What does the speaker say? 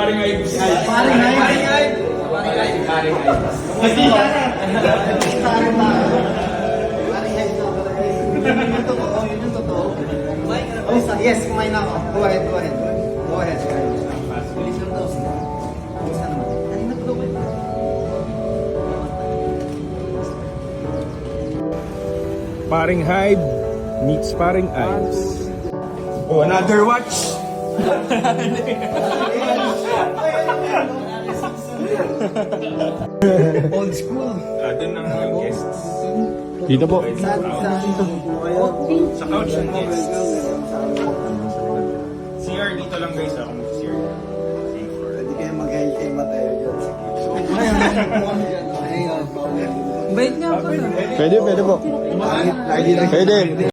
Paring Ives. Paring Ives. Paring Ives. Paring Ives. Yun yung totoo. Oh, yes, kumain na ako. Go ahead. Go ahead. Bilis lang daw. Bilis na naman. Kanina pa daw ba? Paring Hive meets Paring Ives. Oh, another watch. Old school. Doon ang mga guests. Dito po. Saan dito po kayo? Sa couch ang guests. CR dito lang guys. Ako mag-CR. Pwede kayo mag-high matayo dyan. Pwede po. Pwede.